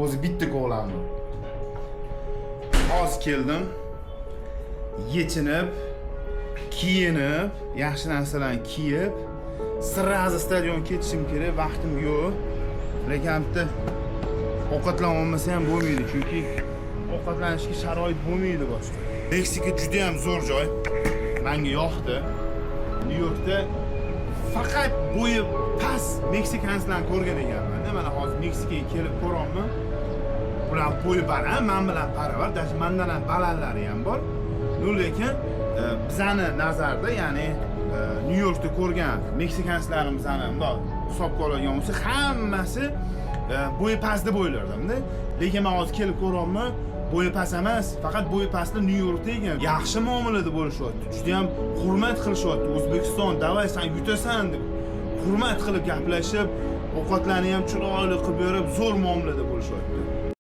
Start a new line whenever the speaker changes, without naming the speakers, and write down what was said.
o'zi bitta ko'rganman. Hozir keldim. Yechinib, kiyinib, yaxshi narsalarni kiyib, sirrazi stadion ketishim kerak, vaqtim yo'q. Lekin bitta ovqatlan olmasa ham bo'lmaydi, chunki ovqatlanishga sharoit bo'lmaydi boshqa. Meksika juda ham zo'r joy. Menga yoqdi. Nyu-Yorkda faqat bo'yi past meksikanslarni ko'rgan ekanman. Mana hozir Meksikaga kelib ko'raman. Ular bo'yi baland, men bilan baravar, даже mendan ham balandlari ham bor. Lekin bizani nazarda, ya'ni Nyu-Yorkda ko'rgan meksikanslarimizni bundoq hisobga oladigan bo'lsa, hammasi bo'yi past deb o'ylardim-da. Lekin men hozir kelib ko'raman, bo'yi past emas, faqat bo'yi pastda Nyu-Yorkda ekan. Yaxshi muomalada bo'lishyapti. Juda ham hurmat qilishyapti. O'zbekiston, davay sen yutasan deb hurmat qilib gaplashib, ovqatlarni ham chiroyli qilib berib, zo'r muomalada bo'lishyapti.